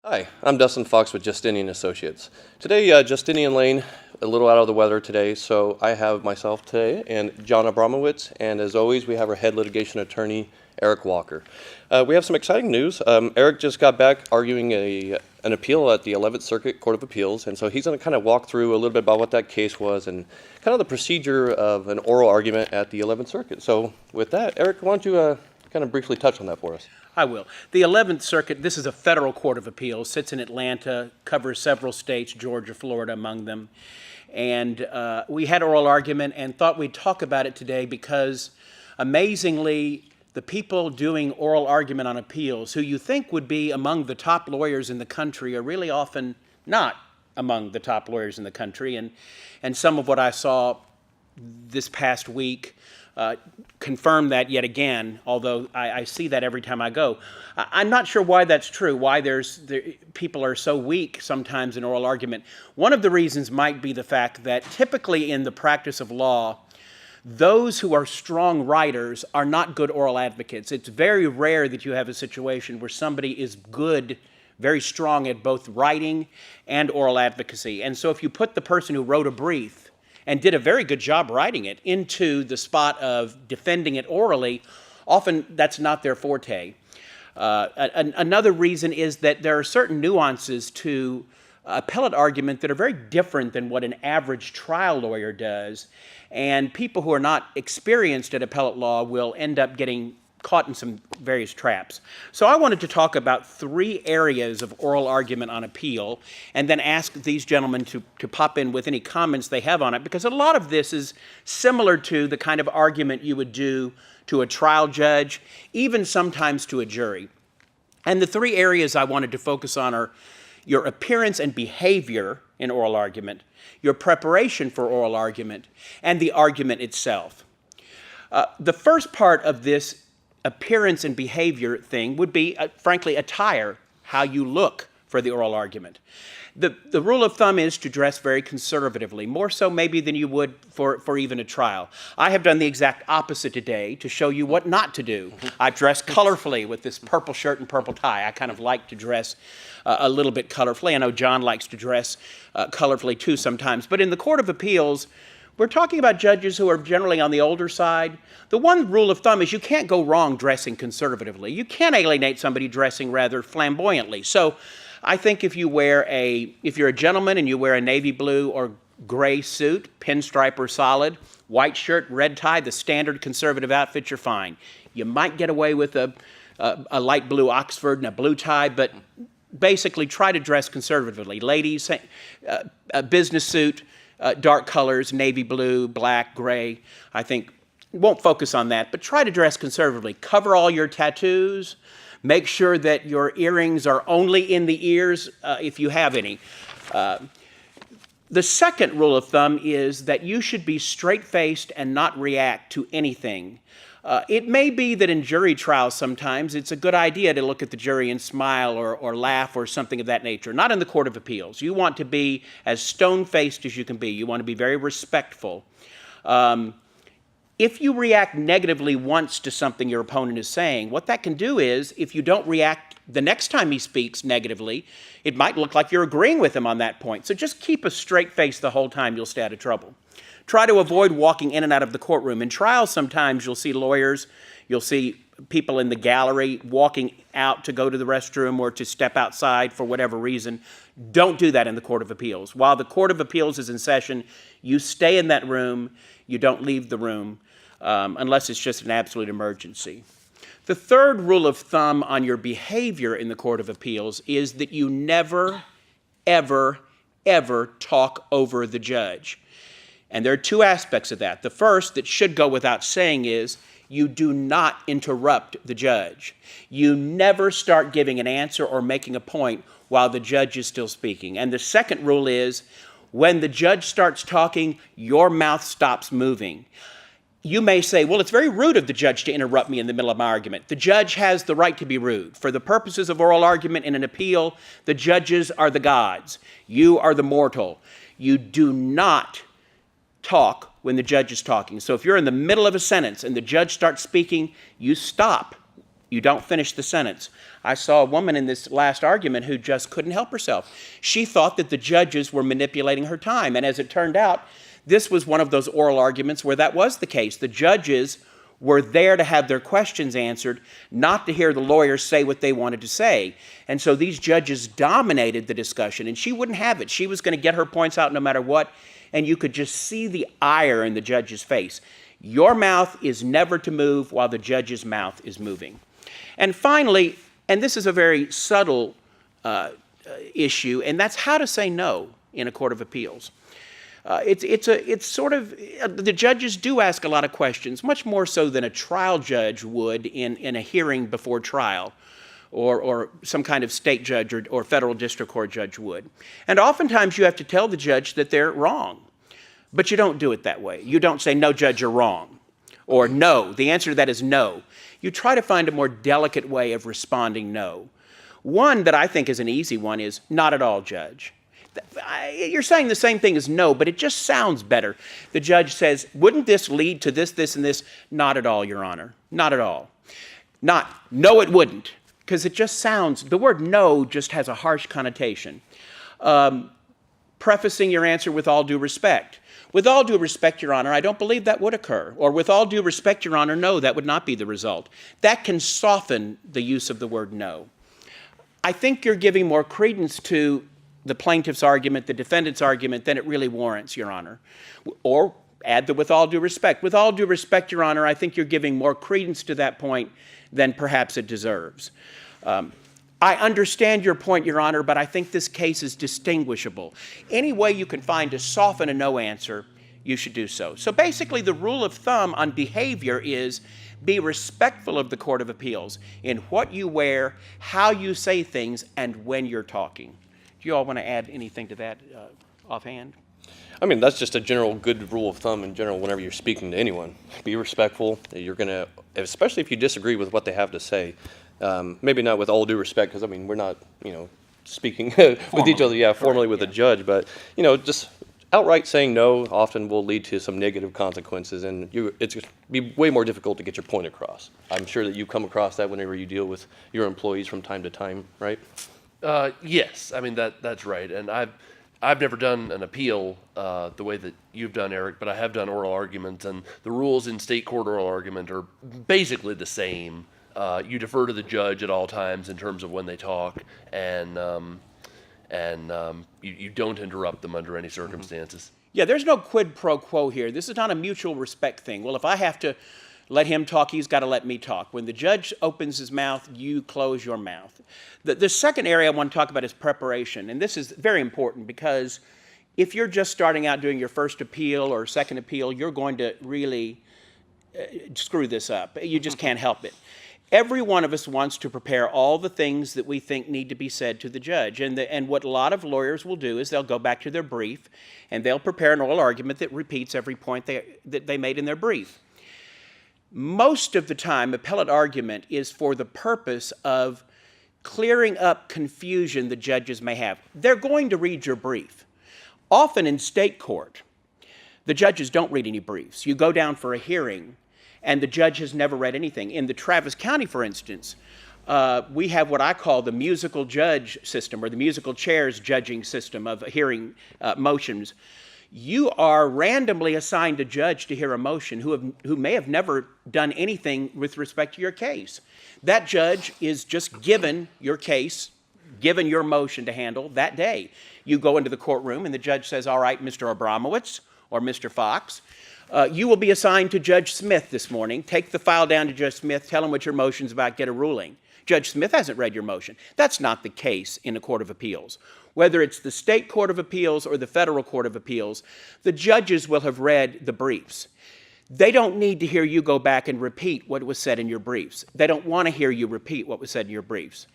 Hi, I'm Dustin Fox with Justinian Associates. Today, Justinian Lane, a little out of the weather today, so I have myself today and John Abramowitz, and as always, we have our head litigation attorney, Erik Walker. We have some exciting news. Erik just got back arguing an appeal at the 11th Circuit Court of Appeals, and so he's going to kind of walk through a little bit about what that case was and kind of the procedure of an oral argument at the 11th Circuit. So with that, Erik, why don't you kind of briefly touch on that for us? I will. The 11th Circuit, this is a federal court of appeals, sits in Atlanta, covers several states, Georgia, Florida among them. And we had oral argument and thought we'd talk about it today because, amazingly, the people doing oral argument on appeals, who you think would be among the top lawyers in the country, are really often not among the top lawyers in the country. And some of what I saw this past week confirm that yet again, although I see that every time I go. I'm not sure why that's true, why people are so weak sometimes in oral argument. One of the reasons might be the fact that typically in the practice of law, those who are strong writers are not good oral advocates. It's very rare that you have a situation where somebody is good, very strong at both writing and oral advocacy. And so if you put the person who wrote a brief and did a very good job writing it into the spot of defending it orally, often that's not their forte. Another reason is that there are certain nuances to appellate argument that are very different than what an average trial lawyer does, and people who are not experienced at appellate law will end up getting caught in some various traps. So I wanted to talk about three areas of oral argument on appeal and then ask these gentlemen to pop in with any comments they have on it, because a lot of this is similar to the kind of argument you would do to a trial judge, even sometimes to a jury. And the three areas I wanted to focus on are your appearance and behavior in oral argument, your preparation for oral argument, and the argument itself. The first part of this appearance and behavior thing would be, frankly, attire, how you look for the oral argument. The rule of thumb is to dress very conservatively, more so maybe than you would for even a trial. I have done the exact opposite today to show you what not to do. I've dressed colorfully with this purple shirt and purple tie. I kind of like to dress a little bit colorfully. I know John likes to dress colorfully too sometimes. But in the Court of Appeals, we're talking about judges who are generally on the older side. The one rule of thumb is you can't go wrong dressing conservatively. You can't alienate somebody dressing rather flamboyantly. So I think if you're a gentleman and you wear a navy blue or gray suit, pinstripe or solid, white shirt, red tie, the standard conservative outfit, you're fine. You might get away with a light blue Oxford and a blue tie, but basically try to dress conservatively. Ladies, a business suit, dark colors, navy blue, black, gray. I think won't focus on that, but try to dress conservatively. Cover all your tattoos. Make sure that your earrings are only in the ears if you have any. The second rule of thumb is that you should be straight-faced and not react to anything. It may be that in jury trials sometimes it's a good idea to look at the jury and smile or laugh or something of that nature. Not in the Court of Appeals. You want to be as stone-faced as you can be. You want to be very respectful. If you react negatively once to something your opponent is saying, what that can do is, if you don't react the next time he speaks negatively, it might look like you're agreeing with him on that point. So just keep a straight face the whole time, you'll stay out of trouble. Try to avoid walking in and out of the courtroom. In trials, sometimes you'll see lawyers, you'll see people in the gallery walking out to go to the restroom or to step outside for whatever reason. Don't do that in the Court of Appeals. While the Court of Appeals is in session, you stay in that room, you don't leave the room, unless it's just an absolute emergency. The third rule of thumb on your behavior in the Court of Appeals is that you never, ever, ever talk over the judge. And there are two aspects of that. The first, that should go without saying, is you do not interrupt the judge. You never start giving an answer or making a point while the judge is still speaking. And the second rule is, when the judge starts talking, your mouth stops moving. You may say, well, it's very rude of the judge to interrupt me in the middle of my argument. The judge has the right to be rude. For the purposes of oral argument in an appeal, the judges are the gods. You are the mortal. You do not talk when the judge is talking. So if you're in the middle of a sentence and the judge starts speaking, you stop. You don't finish the sentence. I saw a woman in this last argument who just couldn't help herself. She thought that the judges were manipulating her time. And as it turned out, this was one of those oral arguments where that was the case. The judges were there to have their questions answered, not to hear the lawyers say what they wanted to say. And so these judges dominated the discussion, and she wouldn't have it. She was going to get her points out no matter what, and you could just see the ire in the judge's face. Your mouth is never to move while the judge's mouth is moving. And finally, and this is a very subtle issue, and that's how to say no in a court of appeals. It's sort of, the judges do ask a lot of questions, much more so than a trial judge would in a hearing before trial, or some kind of state judge or federal district court judge would. And oftentimes you have to tell the judge that they're wrong, but you don't do it that way. You don't say, no, judge, you're wrong, or no. The answer to that is no. You try to find a more delicate way of responding no. One that I think is an easy one is, not at all, judge. You're saying the same thing as no, but it just sounds better. The judge says, wouldn't this lead to this, this, and this? Not at all, Your Honor. Not at all. Not, no, it wouldn't. Because it just sounds, the word no just has a harsh connotation. Prefacing your answer with all due respect. With all due respect, Your Honor, I don't believe that would occur. Or with all due respect, Your Honor, no, that would not be the result. That can soften the use of the word no. I think you're giving more credence to the plaintiff's argument, the defendant's argument, than it really warrants, Your Honor. Or add the with all due respect. With all due respect, Your Honor, I think you're giving more credence to that point than perhaps it deserves. I understand your point, Your Honor, but I think this case is distinguishable. Any way you can find to soften a no answer, you should do so. So basically, the rule of thumb on behavior is be respectful of the Court of Appeals in what you wear, how you say things, and when you're talking. Do you all want to add anything to that offhand? I mean, that's just a general good rule of thumb in general whenever you're speaking to anyone. Be respectful. You're going to, especially if you disagree with what they have to say. Maybe not with all due respect, because, I mean, we're not, speaking with each other, formally with a judge. But, just outright saying no often will lead to some negative consequences, and it's going to be way more difficult to get your point across. I'm sure that you come across that whenever you deal with your employees from time to time, right? Yes, I mean that's right, and I've never done an appeal the way that you've done, Eric, but I have done oral arguments, and the rules in state court oral argument are basically the same. You defer to the judge at all times in terms of when they talk, and you don't interrupt them under any circumstances. Yeah, there's no quid pro quo here. This is not a mutual respect thing. Well, if I have to let him talk, he's got to let me talk. When the judge opens his mouth, you close your mouth. The second area I want to talk about is preparation, and this is very important because if you're just starting out doing your first appeal or second appeal, you're going to really screw this up. You just can't help it. Every one of us wants to prepare all the things that we think need to be said to the judge. And what a lot of lawyers will do is they'll go back to their brief and they'll prepare an oral argument that repeats every point that they made in their brief. Most of the time, appellate argument is for the purpose of clearing up confusion the judges may have. They're going to read your brief. Often in state court, the judges don't read any briefs. You go down for a hearing, and the judge has never read anything. In the Travis County, for instance, we have what I call the musical judge system, or the musical chairs judging system of hearing motions. You are randomly assigned a judge to hear a motion who may have never done anything with respect to your case. That judge is just given your case, given your motion to handle that day. You go into the courtroom and the judge says, all right, Mr. Abramowitz or Mr. Fox, you will be assigned to Judge Smith this morning. Take the file down to Judge Smith, tell him what your motion's about, get a ruling. Judge Smith hasn't read your motion. That's not the case in a court of appeals. Whether it's the state court of appeals or the federal court of appeals, the judges will have read the briefs. They don't need to hear you go back and repeat what was said in your briefs. They don't want to hear you repeat what was said in your briefs.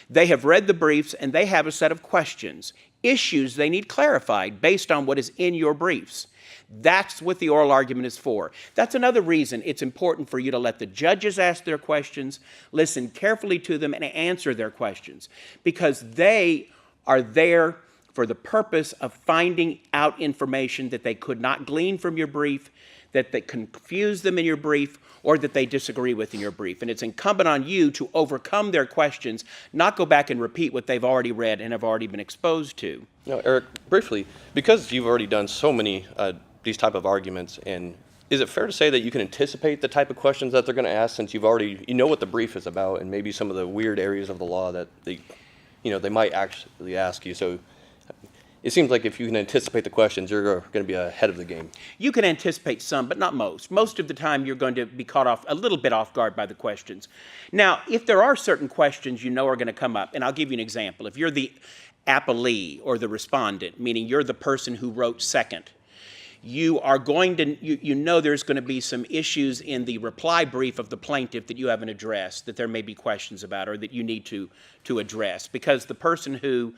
They have read the briefs and they have a set of questions, issues they need clarified based on what is in your briefs. That's what the oral argument is for. That's another reason it's important for you to let the judges ask their questions, listen carefully to them, and answer their questions, because they are there for the purpose of finding out information that they could not glean from your brief, that they confuse them in your brief or that they disagree with in your brief. And it's incumbent on you to overcome their questions, not go back and repeat what they've already read and have already been exposed to. Now, Erik, briefly, because you've already done so many these type of arguments, and is it fair to say that you can anticipate the type of questions that they're going to ask, since you know what the brief is about and maybe some of the weird areas of the law that they might actually ask you? So it seems like if you can anticipate the questions, you're going to be ahead of the game. You can anticipate some, but not most. Most of the time, you're going to be caught a little bit off guard by the questions. Now, if there are certain questions you know are going to come up, and I'll give you an example. If you're the appellee or the respondent, meaning you're the person who wrote second, you are going to, you know there's going to be some issues in the reply brief of the plaintiff that you haven't addressed, that there may be questions about or that you need to address, because the person who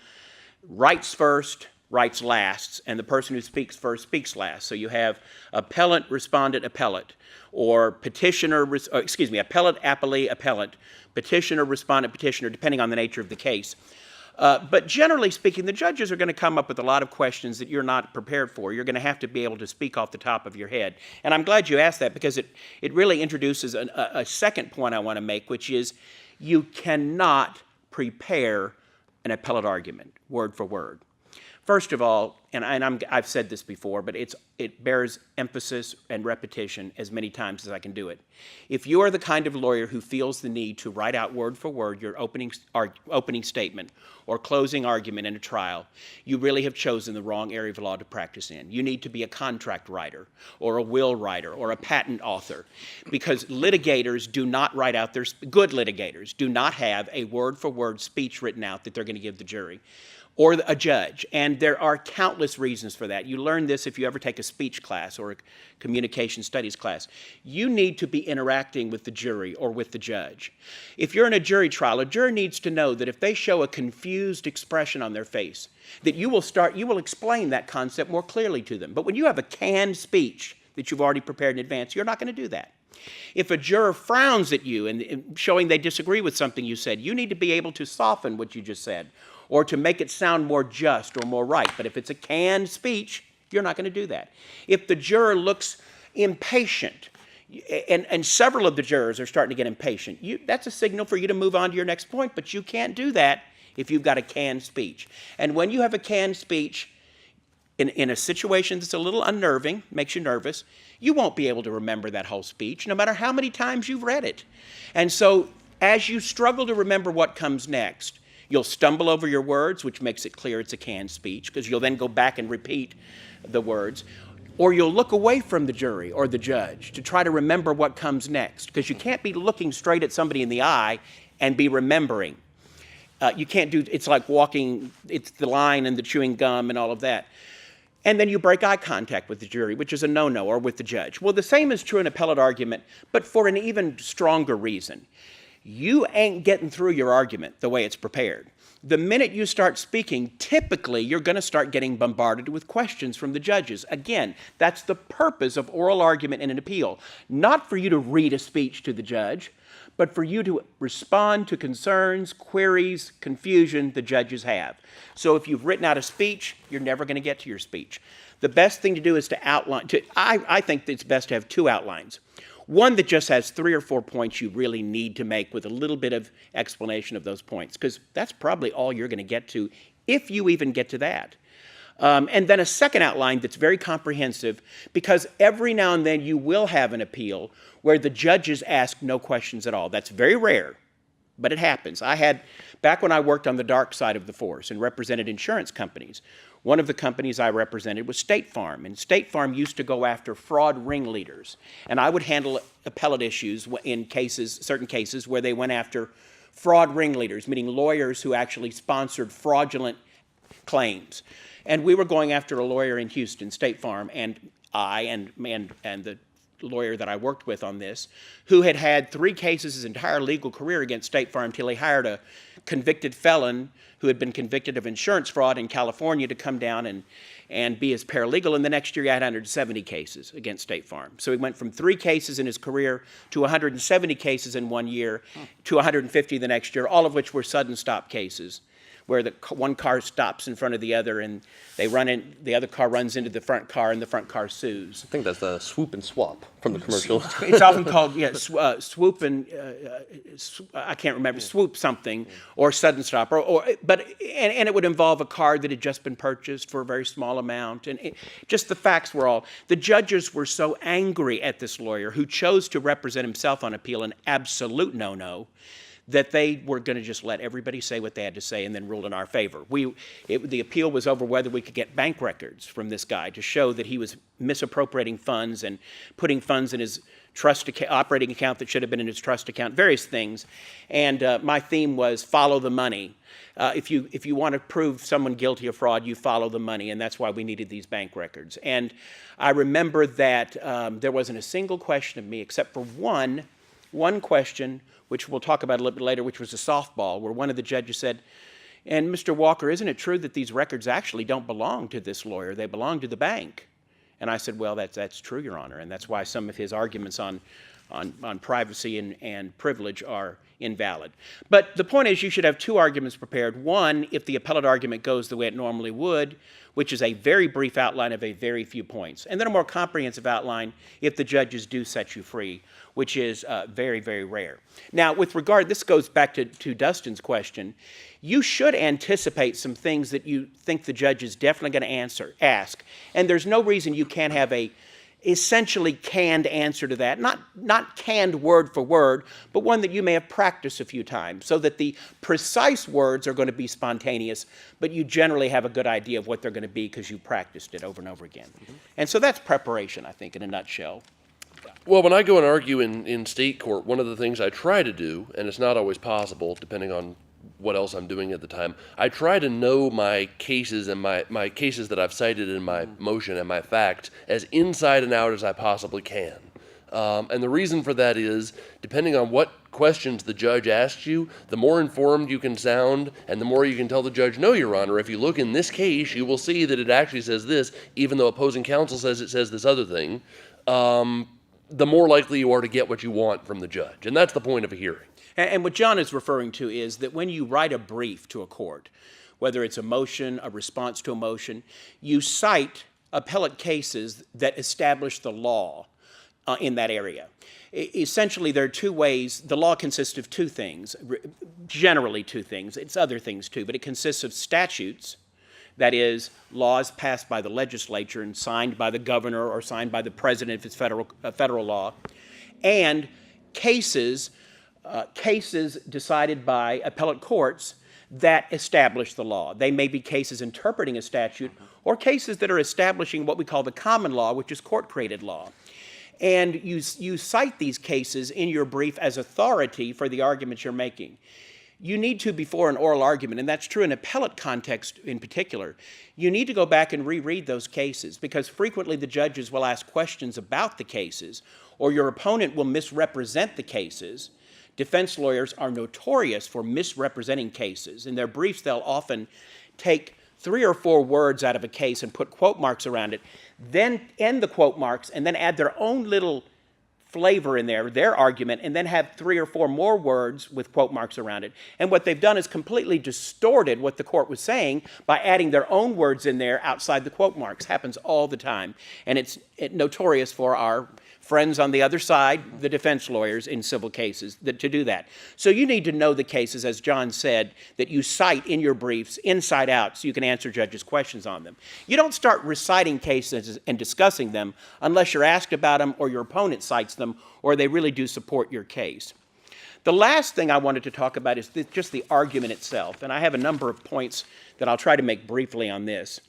writes first writes last, and the person who speaks first speaks last. So you have appellant, respondent, appellate, or petitioner, appellate, appellee, appellant, petitioner, respondent, petitioner, depending on the nature of the case. But generally speaking, the judges are going to come up with a lot of questions that you're not prepared for. You're going to have to be able to speak off the top of your head. And I'm glad you asked that, because it really introduces a second point I want to make, which is you cannot prepare an appellate argument word for word. First of all, and I've said this before, but it bears emphasis and repetition as many times as I can do it. If you are the kind of lawyer who feels the need to write out word for word your opening statement or closing argument in a trial, you really have chosen the wrong area of law to practice in. You need to be a contract writer or a will writer or a patent author, because litigators do not write out good litigators do not have a word for word speech written out that they're going to give the jury or a judge. And there are countless reasons for that. You learn this if you ever take a speech class or a communication studies class. You need to be interacting with the jury or with the judge. If you're in a jury trial, a juror needs to know that if they show a confused expression on their face, that you will explain that concept more clearly to them. But when you have a canned speech that you've already prepared in advance, you're not going to do that. If a juror frowns at you and showing they disagree with something you said, you need to be able to soften what you just said, or to make it sound more just or more right. But if it's a canned speech, you're not going to do that. If the juror looks impatient, and several of the jurors are starting to get impatient, that's a signal for you to move on to your next point, but you can't do that if you've got a canned speech. And when you have a canned speech, in a situation that's a little unnerving, makes you nervous, you won't be able to remember that whole speech, no matter how many times you've read it. And so, as you struggle to remember what comes next, you'll stumble over your words, which makes it clear it's a canned speech, because you'll then go back and repeat the words. Or you'll look away from the jury or the judge to try to remember what comes next, because you can't be looking straight at somebody in the eye and be remembering. You can't do, it's like walking, it's the line and the chewing gum and all of that. And then you break eye contact with the jury, which is a no-no, or with the judge. Well, the same is true in appellate argument, but for an even stronger reason. You ain't getting through your argument the way it's prepared. The minute you start speaking, typically you're going to start getting bombarded with questions from the judges. Again, that's the purpose of oral argument in an appeal. Not for you to read a speech to the judge, but for you to respond to concerns, queries, confusion the judges have. So if you've written out a speech, you're never going to get to your speech. The best thing to do is to outline. I think it's best to have two outlines. One that just has 3 or 4 points you really need to make with a little bit of explanation of those points, because that's probably all you're going to get to, if you even get to that. And then a second outline that's very comprehensive, because every now and then you will have an appeal where the judges ask no questions at all. That's very rare, but it happens. Back when I worked on the dark side of the force and represented insurance companies, one of the companies I represented was State Farm, and State Farm used to go after fraud ringleaders. And I would handle appellate issues in certain cases where they went after fraud ringleaders, meaning lawyers who actually sponsored fraudulent claims. And we were going after a lawyer in Houston, State Farm, and I and the lawyer that I worked with on this, who had had 3 cases his entire legal career against State Farm until he hired a convicted felon who had been convicted of insurance fraud in California to come down and be his paralegal. And the next year he had 170 cases against State Farm. So he went from 3 cases in his career to 170 cases in 1 year to 150 the next year, all of which were sudden stop cases, where one car stops in front of the other and they run in, the other car runs into the front car and the front car sues. I think that's the swoop and swap from the commercial. It's often called, swoop and, I can't remember, swoop something, or sudden stop, but it would involve a car that had just been purchased for a very small amount. And just the facts were all, the judges were so angry at this lawyer who chose to represent himself on appeal, an absolute no-no, that they were going to just let everybody say what they had to say and then ruled in our favor. The appeal was over whether we could get bank records from this guy to show that he was misappropriating funds and putting funds in his operating account that should have been in his trust account, various things. And my theme was follow the money. If you want to prove someone guilty of fraud, you follow the money, and that's why we needed these bank records. And I remember that there wasn't a single question of me except for one question, which we'll talk about a little bit later, which was a softball, where one of the judges said, and Mr. Walker, isn't it true that these records actually don't belong to this lawyer? They belong to the bank. And I said, well, that's true, Your Honor, and that's why some of his arguments on privacy and privilege are invalid. But the point is, you should have two arguments prepared. One, if the appellate argument goes the way it normally would, which is a very brief outline of a very few points, and then a more comprehensive outline if the judges do set you free, which is very, very rare. Now, with regard, this goes back to Dustin's question, you should anticipate some things that you think the judge is definitely going to ask, and there's no reason you can't have a essentially canned answer to that, not canned word for word, but one that you may have practiced a few times so that the precise words are going to be spontaneous, but you generally have a good idea of what they're going to be because you practiced it over and over again. And so that's preparation, I think, in a nutshell. Well, when I go and argue in state court, one of the things I try to do, and it's not always possible depending on what else I'm doing at the time, I try to know my cases and my cases that I've cited in my motion and my facts as inside and out as I possibly can. And the reason for that is, depending on what questions the judge asks you, the more informed you can sound and the more you can tell the judge, no, Your Honor, if you look in this case, you will see that it actually says this, even though opposing counsel says it says this other thing. The more likely you are to get what you want from the judge. And that's the point of a hearing. And what John is referring to is that when you write a brief to a court, whether it's a motion, a response to a motion, you cite appellate cases that establish the law in that area. Essentially, there are two ways. The law consists of two things, generally two things. It's other things too, but it consists of statutes, that is, laws passed by the legislature and signed by the governor or signed by the president if it's federal law, and cases decided by appellate courts that establish the law. They may be cases interpreting a statute or cases that are establishing what we call the common law, which is court-created law. And you cite these cases in your brief as authority for the arguments you're making. You need to, before an oral argument, and that's true in appellate context in particular, you need to go back and reread those cases because frequently the judges will ask questions about the cases or your opponent will misrepresent the cases. Defense lawyers are notorious for misrepresenting cases. In their briefs, they'll often take 3 or 4 words out of a case and put quote marks around it, then end the quote marks, and then add their own little flavor in there, their argument, and then have 3 or 4 more words with quote marks around it. And what they've done is completely distorted what the court was saying by adding their own words in there outside the quote marks. Happens all the time. And it's notorious for our friends on the other side, the defense lawyers in civil cases, to do that. So you need to know the cases, as John said, that you cite in your briefs inside out so you can answer judges' questions on them. You don't start reciting cases and discussing them unless you're asked about them or your opponent cites them or they really do support your case. The last thing I wanted to talk about is just the argument itself, and I have a number of points that I'll try to make briefly on this.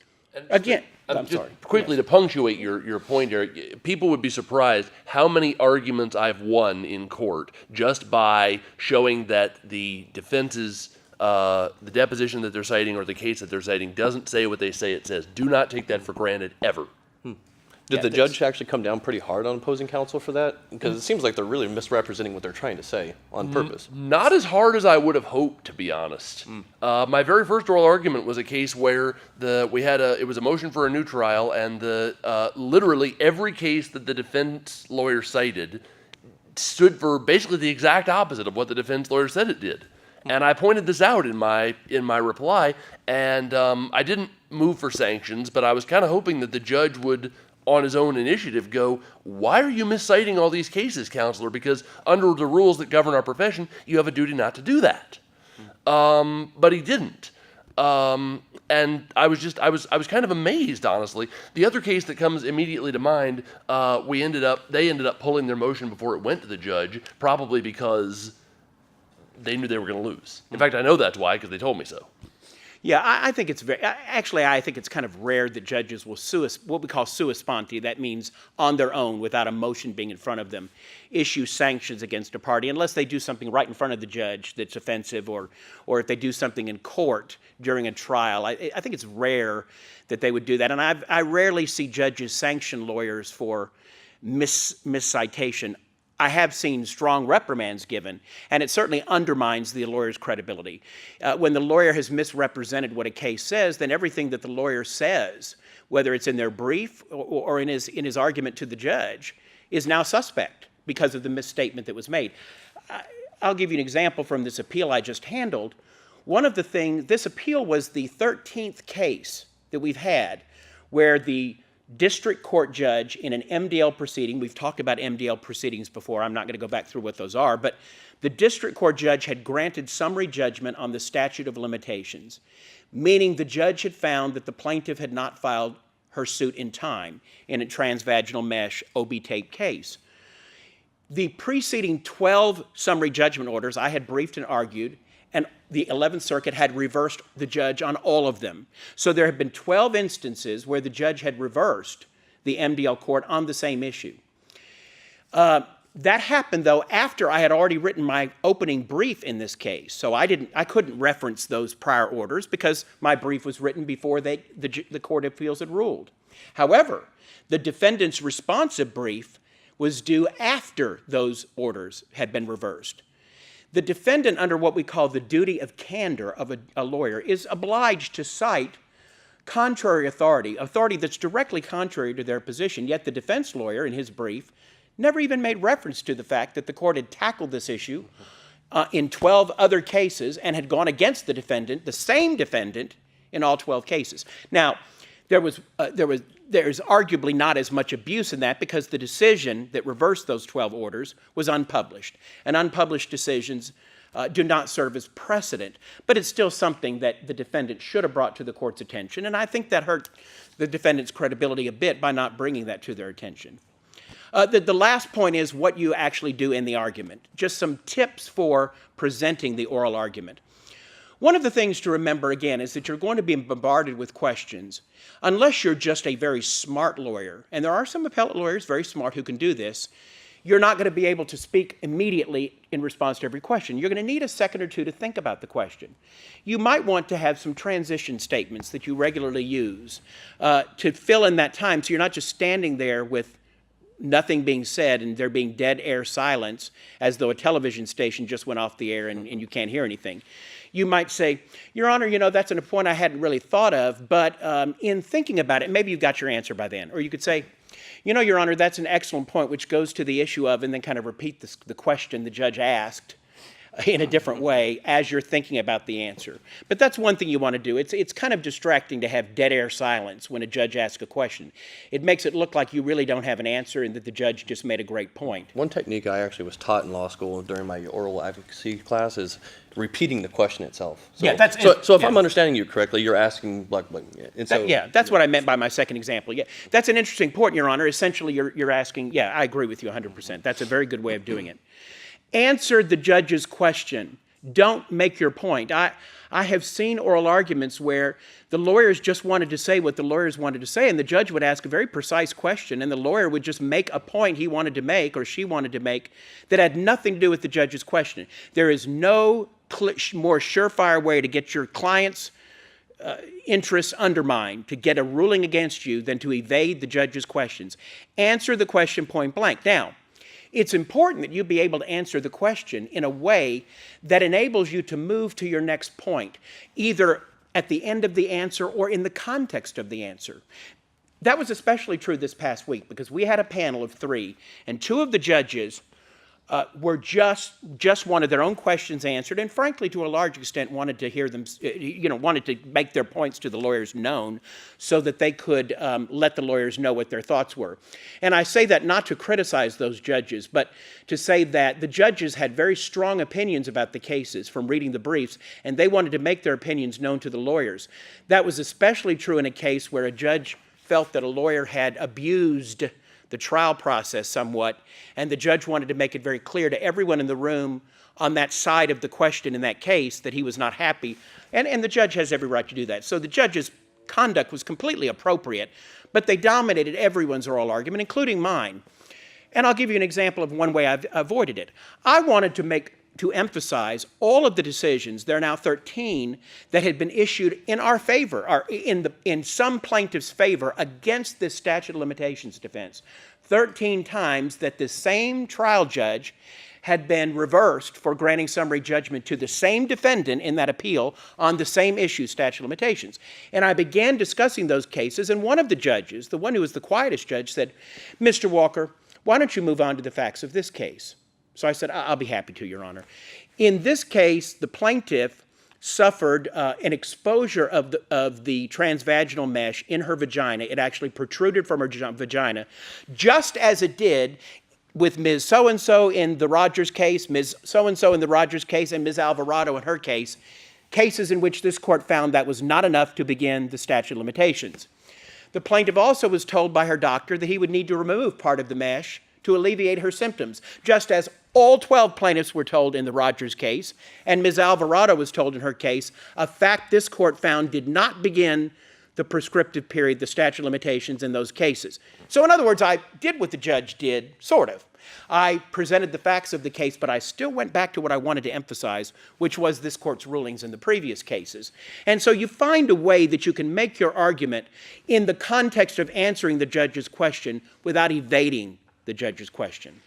Again, I'm sorry. Quickly, to punctuate your point, Eric, people would be surprised how many arguments I've won in court just by showing that the defense's, the deposition that they're citing or the case that they're citing doesn't say what they say it says. Do not take that for granted, ever. Did the judge actually come down pretty hard on opposing counsel for that? Because it seems like they're really misrepresenting what they're trying to say on purpose. Not as hard as I would have hoped, to be honest. My very first oral argument was a case where it was a motion for a new trial, and literally every case that the defense lawyer cited stood for basically the exact opposite of what the defense lawyer said it did. And I pointed this out in my reply, and I didn't move for sanctions, but I was kind of hoping that the judge would, on his own initiative, go, why are you misciting all these cases, counselor? Because under the rules that govern our profession, you have a duty not to do that. But he didn't. And I was kind of amazed, honestly. The other case that comes immediately to mind, they ended up pulling their motion before it went to the judge, probably because they knew they were going to lose. In fact, I know that's why, because they told me so. Yeah, I think it's I think it's kind of rare that judges will what we call sua sponte. That means on their own, without a motion being in front of them, issue sanctions against a party, unless they do something right in front of the judge that's offensive, or if they do something in court during a trial. I think it's rare that they would do that, and I rarely see judges sanction lawyers for miscitation. I have seen strong reprimands given, and it certainly undermines the lawyer's credibility. When the lawyer has misrepresented what a case says, then everything that the lawyer says, whether it's in their brief or in his argument to the judge, is now suspect because of the misstatement that was made. I'll give you an example from this appeal I just handled. This appeal was the 13th case that we've had where the district court judge in an MDL proceeding, we've talked about MDL proceedings before, I'm not going to go back through what those are, but the district court judge had granted summary judgment on the statute of limitations, meaning the judge had found that the plaintiff had not filed her suit in time in a transvaginal mesh OB tape case. The preceding 12 summary judgment orders I had briefed and argued, and the 11th Circuit had reversed the judge on all of them. So there have been 12 instances where the judge had reversed the MDL court on the same issue. That happened, though, after I had already written my opening brief in this case. So I couldn't reference those prior orders because my brief was written before the Court of Appeals had ruled. However, the defendant's responsive brief was due after those orders had been reversed. The defendant, under what we call the duty of candor of a lawyer, is obliged to cite contrary authority that's directly contrary to their position, yet the defense lawyer, in his brief, never even made reference to the fact that the court had tackled this issue in 12 other cases and had gone against the defendant, the same defendant, in all 12 cases. Now, there's arguably not as much abuse in that because the decision that reversed those 12 orders was unpublished. And unpublished decisions do not serve as precedent. But it's still something that the defendant should have brought to the court's attention. And I think that hurt the defendant's credibility a bit by not bringing that to their attention. The last point is what you actually do in the argument. Just some tips for presenting the oral argument. One of the things to remember, again, is that you're going to be bombarded with questions unless you're just a very smart lawyer. And there are some appellate lawyers very smart who can do this. You're not going to be able to speak immediately in response to every question. You're going to need a second or two to think about the question. You might want to have some transition statements that you regularly use to fill in that time so you're not just standing there with nothing being said and there being dead air silence as though a television station just went off the air and you can't hear anything. You might say, Your Honor, that's a point I hadn't really thought of, but in thinking about it, maybe you've got your answer by then. Or you could say, Your Honor, that's an excellent point, which goes to the issue of, and then kind of repeat the question the judge asked in a different way as you're thinking about the answer. But that's one thing you want to do. It's kind of distracting to have dead air silence when a judge asks a question. It makes it look like you really don't have an answer and that the judge just made a great point. One technique I actually was taught in law school during my oral advocacy class is repeating the question itself. So, if I'm understanding you correctly, you're asking that's what I meant by my second example. Yeah, that's an interesting point, Your Honor. Essentially, you're asking. Yeah, I agree with you 100%. That's a very good way of doing it. Answer the judge's question. Don't make your point. I have seen oral arguments where the lawyers just wanted to say what the lawyers wanted to say, and the judge would ask a very precise question, and the lawyer would just make a point he wanted to make or she wanted to make that had nothing to do with the judge's question. There is no more surefire way to get your client's interests undermined, to get a ruling against you, than to evade the judge's questions. Answer the question point blank. Now, it's important that you be able to answer the question in a way that enables you to move to your next point, either at the end of the answer or in the context of the answer. That was especially true this past week because we had a panel of 3, and 2 of the judges were just wanted their own questions answered, and frankly, to a large extent, wanted to hear them, wanted to make their points to the lawyers known, so that they could let the lawyers know what their thoughts were. And I say that not to criticize those judges, but to say that the judges had very strong opinions about the cases from reading the briefs, and they wanted to make their opinions known to the lawyers. That was especially true in a case where a judge felt that a lawyer had abused the trial process somewhat, and the judge wanted to make it very clear to everyone in the room on that side of the question in that case that he was not happy, and the judge has every right to do that. So the judge's conduct was completely appropriate, but they dominated everyone's oral argument, including mine. And I'll give you an example of one way I've avoided it. I wanted to emphasize all of the decisions, there are now 13, that had been issued in our favor, or in some plaintiff's favor against this statute of limitations defense. 13 times that the same trial judge had been reversed for granting summary judgment to the same defendant in that appeal on the same issue, statute of limitations. And I began discussing those cases, and one of the judges, the one who was the quietest judge, said, "Mr. Walker, why don't you move on to the facts of this case?" So I said, "I'll be happy to, Your Honor." In this case, the plaintiff suffered an exposure of the transvaginal mesh in her vagina. It actually protruded from her vagina, just as it did with Ms. So-and-so in the Rogers case, Ms. So-and-so in the Rogers case, and Ms. Alvarado in her case, cases in which this court found that was not enough to begin the statute of limitations. The plaintiff also was told by her doctor that he would need to remove part of the mesh to alleviate her symptoms, just as all 12 plaintiffs were told in the Rogers case, and Ms. Alvarado was told in her case, a fact this court found did not begin the prescriptive period, the statute of limitations in those cases. So in other words, I did what the judge did, sort of. I presented the facts of the case, but I still went back to what I wanted to emphasize, which was this court's rulings in the previous cases. And so you find a way that you can make your argument in the context of answering the judge's question without evading the judge's question.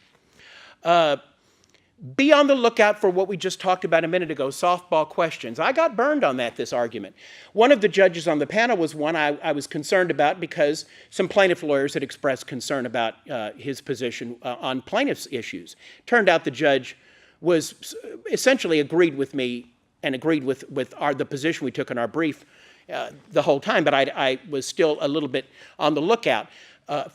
Be on the lookout for what we just talked about a minute ago, softball questions. I got burned on this argument. One of the judges on the panel was one I was concerned about because some plaintiff lawyers had expressed concern about his position on plaintiff's issues. Turned out the judge was essentially agreed with me and agreed with the position we took in our brief the whole time, but I was still a little bit on the lookout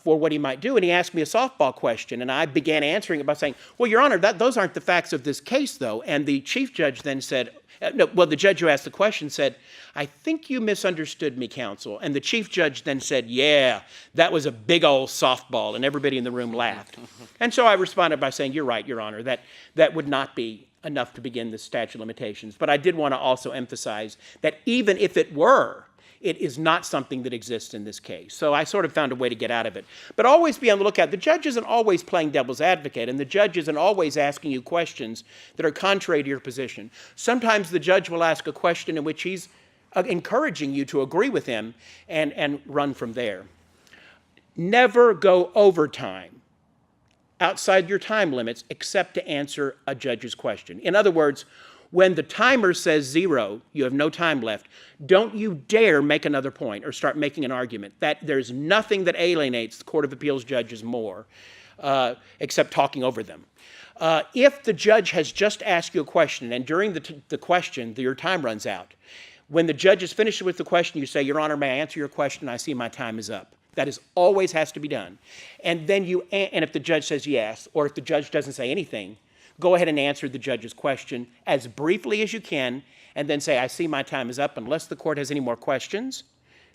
for what he might do, and he asked me a softball question, and I began answering it by saying, "Well, Your Honor, those aren't the facts of this case, though." And the chief judge then said, the judge who asked the question said, "I think you misunderstood me, counsel." And the chief judge then said, "Yeah, that was a big old softball," and everybody in the room laughed. And so I responded by saying, "You're right, Your Honor, that would not be enough to begin the statute of limitations." But I did want to also emphasize that even if it were, it is not something that exists in this case. So I sort of found a way to get out of it. But always be on the lookout. The judge isn't always playing devil's advocate, and the judge isn't always asking you questions that are contrary to your position. Sometimes the judge will ask a question in which he's encouraging you to agree with him and run from there. Never go overtime outside your time limits except to answer a judge's question. In other words, when the timer says 0, you have no time left, don't you dare make another point or start making an argument. There's nothing that alienates the Court of Appeals judges more except talking over them. If the judge has just asked you a question and during the question your time runs out, when the judge is finished with the question, you say, "Your Honor, may I answer your question? I see my time is up." That always has to be done. And then and if the judge says yes, or if the judge doesn't say anything, go ahead and answer the judge's question as briefly as you can, and then say, "I see my time is up. Unless the court has any more questions,"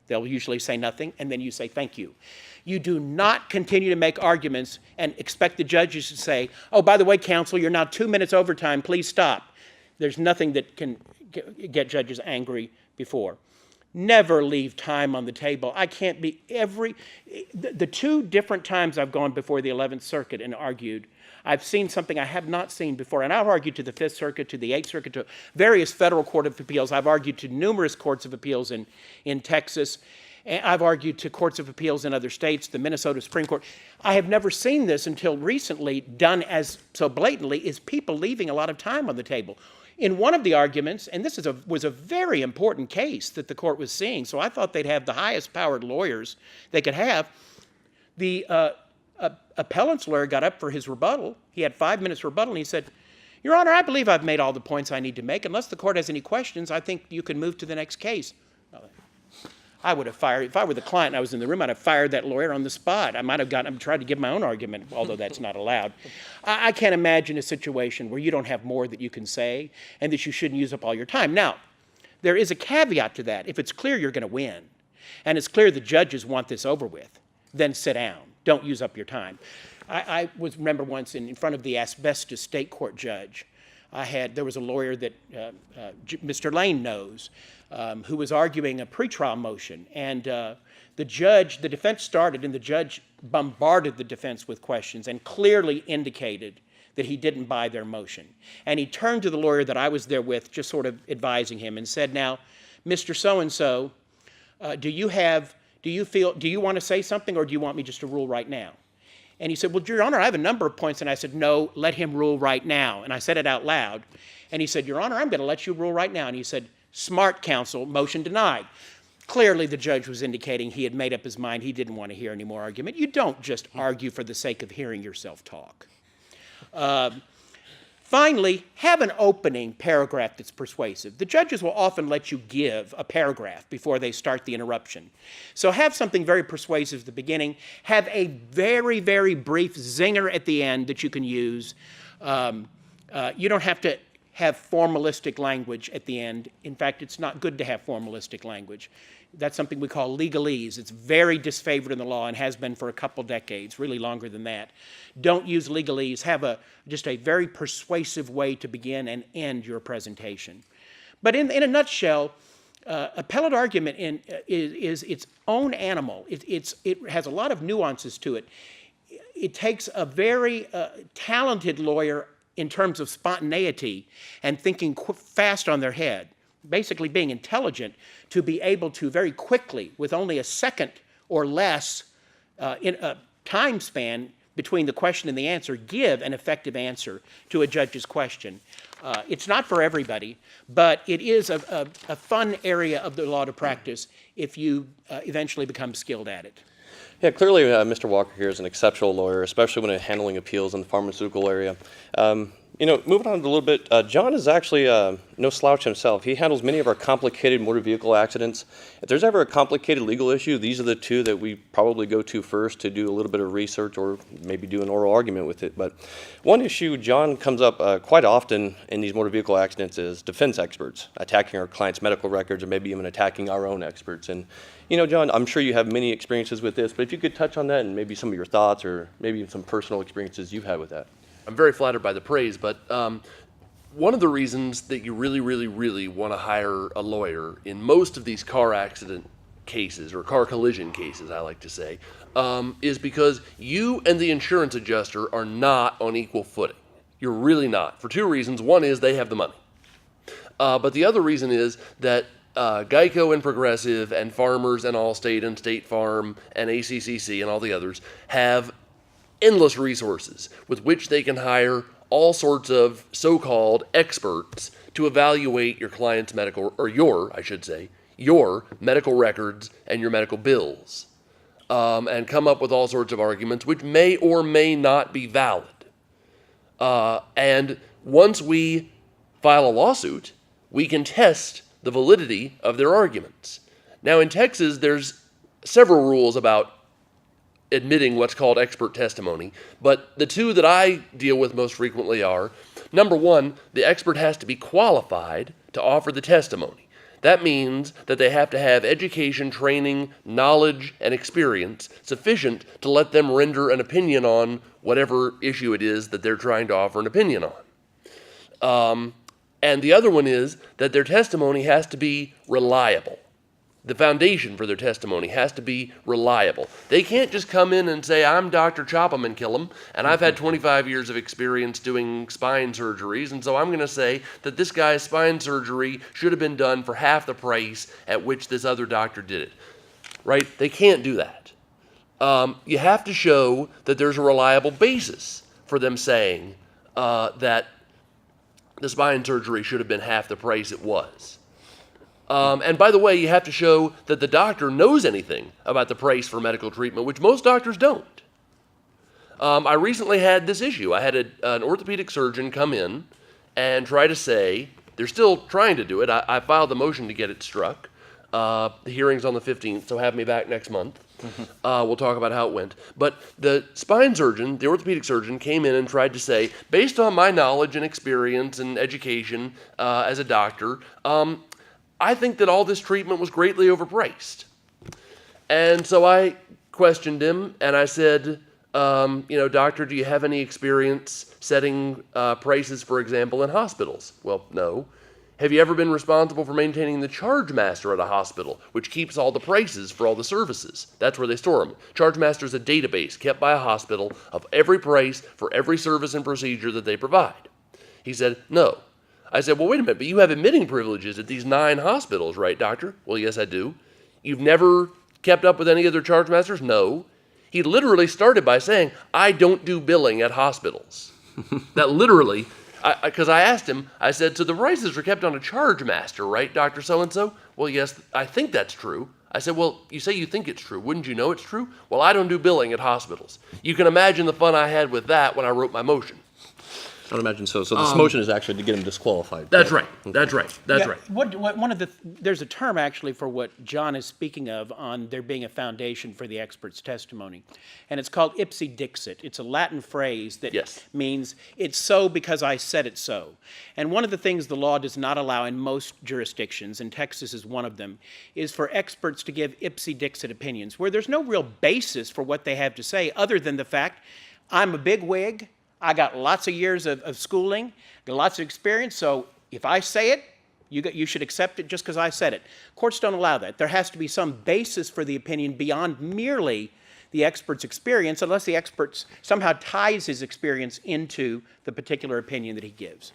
they'll usually say nothing, and then you say, "Thank you." You do not continue to make arguments and expect the judges to say, "Oh, by the way, counsel, you're now 2 minutes over time. Please stop." There's nothing that can get judges angry before. Never leave time on the table. I can't be the 2 different times I've gone before the 11th Circuit and argued, I've seen something I have not seen before, and I've argued to the 5th Circuit, to the 8th Circuit, to various federal court of appeals. I've argued to numerous courts of appeals in Texas. And I've argued to courts of appeals in other states, the Minnesota Supreme Court. I have never seen this until recently done as so blatantly, is people leaving a lot of time on the table. In one of the arguments, and this was a very important case that the court was seeing, so I thought they'd have the highest powered lawyers they could have, the appellant's lawyer got up for his rebuttal. He had 5 minutes rebuttal, and he said, Your Honor, I believe I've made all the points I need to make. Unless the court has any questions, I think you can move to the next case. I would have fired, if I were the client and I was in the room, I'd have fired that lawyer on the spot. I might have tried to give my own argument, although that's not allowed. I can't imagine a situation where you don't have more that you can say and that you shouldn't use up all your time. Now, there is a caveat to that. If it's clear you're going to win, and it's clear the judges want this over with, then sit down. Don't use up your time. I remember once in front of the asbestos state court judge, there was a lawyer that Mr. Lane knows, who was arguing a pretrial motion, and the defense started, and the judge bombarded the defense with questions and clearly indicated that he didn't buy their motion. And he turned to the lawyer that I was there with, just sort of advising him, and said, now, Mr. So-and-so, do you want to say something, or do you want me just to rule right now? And he said, well, Your Honor, I have a number of points. And I said, no, let him rule right now. And I said it out loud. And he said, Your Honor, I'm going to let you rule right now. And he said, smart counsel, motion denied. Clearly, the judge was indicating he had made up his mind. He didn't want to hear any more argument. You don't just argue for the sake of hearing yourself talk. Finally, have an opening paragraph that's persuasive. The judges will often let you give a paragraph before they start the interruption. So have something very persuasive at the beginning. Have a very, very brief zinger at the end that you can use. You don't have to have formalistic language at the end. In fact, it's not good to have formalistic language. That's something we call legalese. It's very disfavored in the law and has been for a couple decades, really longer than that. Don't use legalese. Have just a very persuasive way to begin and end your presentation. But in a nutshell, appellate argument is its own animal. It has a lot of nuances to it. It takes a very talented lawyer in terms of spontaneity and thinking fast on their head, basically being intelligent, to be able to very quickly, with only a second or less in a time span between the question and the answer, give an effective answer to a judge's question. It's not for everybody, but it is a fun area of the law to practice if you eventually become skilled at it. Yeah, clearly Mr. Walker here is an exceptional lawyer, especially when handling appeals in the pharmaceutical area. Moving on a little bit, John is actually no slouch himself. He handles many of our complicated motor vehicle accidents. If there's ever a complicated legal issue, these are the two that we probably go to first to do a little bit of research or maybe do an oral argument with it. But one issue John comes up quite often in these motor vehicle accidents is defense experts attacking our clients' medical records or maybe even attacking our own experts. And John, I'm sure you have many experiences with this, but if you could touch on that and maybe some of your thoughts or maybe even some personal experiences you've had with that. I'm very flattered by the praise, but one of the reasons that you really, really, really want to hire a lawyer in most of these car accident cases, or car collision cases, I like to say, is because you and the insurance adjuster are not on equal footing. You're really not, for two reasons. One is they have the money. But the other reason is that Geico and Progressive and Farmers and Allstate and State Farm and ACCC and all the others have endless resources with which they can hire all sorts of so-called experts to evaluate your client's medical, or your medical records and your medical bills, and come up with all sorts of arguments which may or may not be valid. And once we file a lawsuit, we can test the validity of their arguments. Now in Texas, there's several rules about admitting what's called expert testimony, but the two that I deal with most frequently are, number one, the expert has to be qualified to offer the testimony. That means that they have to have education, training, knowledge, and experience sufficient to let them render an opinion on whatever issue it is that they're trying to offer an opinion on. And the other one is that their testimony has to be reliable. The foundation for their testimony has to be reliable. They can't just come in and say, I'm Dr. Chop 'em and kill 'em, and I've had 25 years of experience doing spine surgeries, and so I'm going to say that this guy's spine surgery should have been done for half the price at which this other doctor did it. Right? They can't do that. You have to show that there's a reliable basis for them saying that the spine surgery should have been half the price it was. And by the way, you have to show that the doctor knows anything about the price for medical treatment, which most doctors don't. I recently had this issue. I had an orthopedic surgeon come in and try to say, they're still trying to do it. I filed a motion to get it struck. The hearing's on the 15th, so have me back next month. We'll talk about how it went. But the spine surgeon, the orthopedic surgeon, came in and tried to say, based on my knowledge and experience and education as a doctor, I think that all this treatment was greatly overpriced. And so I questioned him, and I said, doctor, do you have any experience setting prices, for example, in hospitals? Well, no. Have you ever been responsible for maintaining the charge master at a hospital, which keeps all the prices for all the services? That's where they store them. Charge master is a database kept by a hospital of every price for every service and procedure that they provide. He said, no. I said, well, wait a minute, but you have admitting privileges at these 9 hospitals, right, doctor? Well, yes, I do. You've never kept up with any other charge masters? No. He literally started by saying, I don't do billing at hospitals. That literally... Because I asked him, I said, so the prices are kept on a charge master, right, Dr. So-and-so? Well, yes, I think that's true. I said, well, you say you think it's true. Wouldn't you know it's true? Well, I don't do billing at hospitals. You can imagine the fun I had with that when I wrote my motion. I would imagine so. So this motion is actually to get him disqualified. That's right. That's right. That's right. There's a term actually for what John is speaking of on there being a foundation for the expert's testimony, and it's called ipse dixit. It's a Latin phrase that means it's so because I said it so. And one of the things the law does not allow in most jurisdictions, and Texas is one of them, is for experts to give ipse dixit opinions, where there's no real basis for what they have to say other than the fact, I'm a big wig, I got lots of years of schooling, got lots of experience, so if I say it, you should accept it just because I said it. Courts don't allow that. There has to be some basis for the opinion beyond merely the expert's experience, unless the expert somehow ties his experience into the particular opinion that he gives.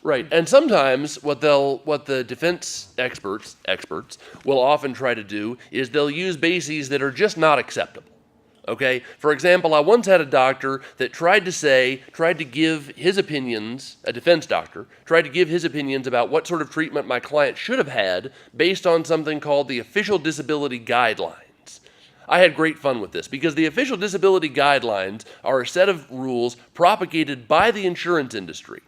Right, and sometimes what the defense experts will often try to do is they'll use bases that are just not acceptable. Okay, for example, I once had a doctor that tried to give his opinions, a defense doctor, tried to give his opinions about what sort of treatment my client should have had based on something called the Official Disability Guidelines. I had great fun with this because the Official Disability Guidelines are a set of rules propagated by the insurance industry.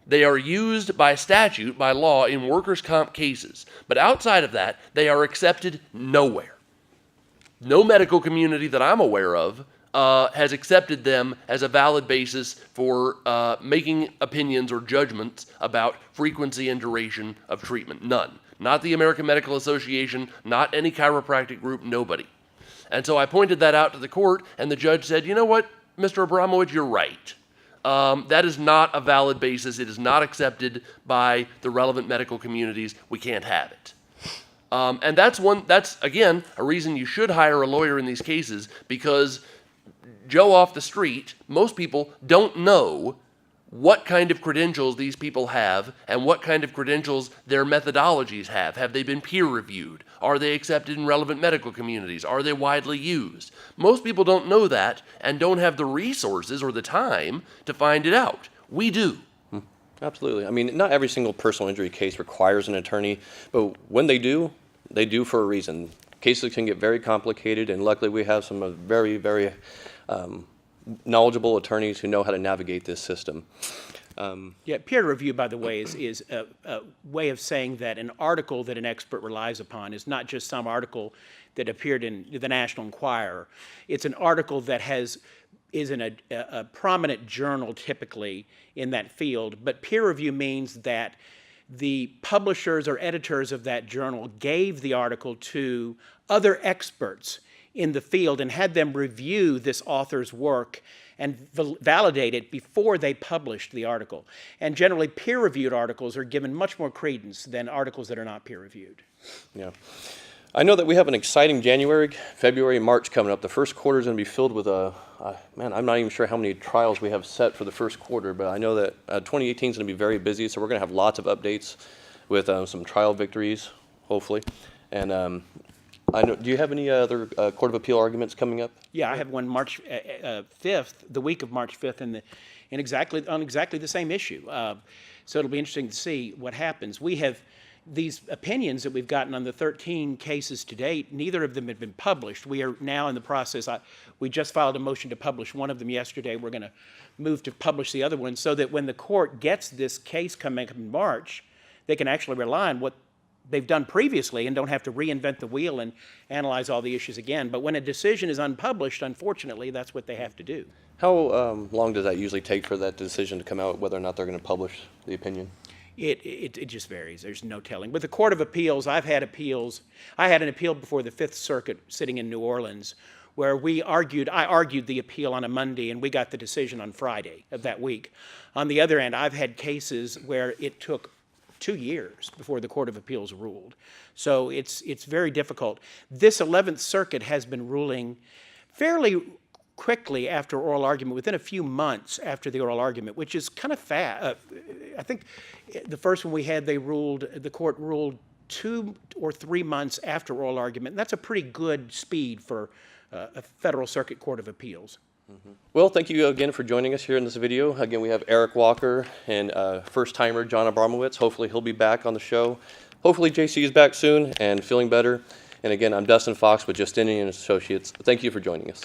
They are used by statute, by law, in workers' comp cases, but outside of that, they are accepted nowhere. No medical community that I'm aware of has accepted them as a valid basis for making opinions or judgments about frequency and duration of treatment. None. Not the American Medical Association, not any chiropractic group, nobody. And so I pointed that out to the court, and the judge said, you know what, Mr. Abramowitz, you're right. That is not a valid basis. It is not accepted by the relevant medical communities. We can't have it. And that's again, a reason you should hire a lawyer in these cases, because Joe off the street, most people don't know what kind of credentials these people have and what kind of credentials their methodologies have. Have they been peer reviewed? Are they accepted in relevant medical communities? Are they widely used? Most people don't know that and don't have the resources or the time to find it out. We do. Absolutely. I mean, not every single personal injury case requires an attorney, but when they do for a reason. Cases can get very complicated, and luckily we have some very, very knowledgeable attorneys who know how to navigate this system. Peer review, by the way, is a way of saying that an article that an expert relies upon is not just some article that appeared in the National Enquirer. It's an article that is in a prominent journal typically in that field, but peer review means that the publishers or editors of that journal gave the article to other experts in the field and had them review this author's work and validate it before they published the article. And generally, peer-reviewed articles are given much more credence than articles that are not peer-reviewed. Yeah. I know that we have an exciting January, February, March coming up. The first quarter is going to be filled with I'm not even sure how many trials we have set for the first quarter, but I know that 2018 is going to be very busy, so we're going to have lots of updates with some trial victories, hopefully. And I know, do you have any other Court of Appeal arguments coming up? Yeah, I have one March 5th, the week of March 5th, on exactly the same issue. So it'll be interesting to see what happens. these opinions that we've gotten on the 13 cases to date, neither of them have been published. We are now in the process. We just filed a motion to publish one of them yesterday. We're going to move to publish the other one so that when the court gets this case coming up in March, they can actually rely on what they've done previously and don't have to reinvent the wheel and analyze all the issues again. But when a decision is unpublished, unfortunately, that's what they have to do. How long does that usually take for that decision to come out, whether or not they're going to publish the opinion? It just varies. There's no telling. With the Court of Appeals, I've had appeals. I had an appeal before the Fifth Circuit sitting in New Orleans where I argued the appeal on a Monday and we got the decision on Friday of that week. On the other end, I've had cases where it took 2 years before the Court of Appeals ruled. So it's very difficult. This 11th Circuit has been ruling fairly quickly after oral argument, within a few months after the oral argument, which is kind of fast. I think the first one we had, the court ruled 2 or 3 months after oral argument, and that's a pretty good speed for a Federal Circuit Court of Appeals. Well, thank you again for joining us here in this video. Again, we have Erik Walker and first-timer John Abramowitz. Hopefully he'll be back on the show. Hopefully JC is back soon and feeling better. And again, I'm Dustin Fox with Justinian Associates. Thank you for joining us.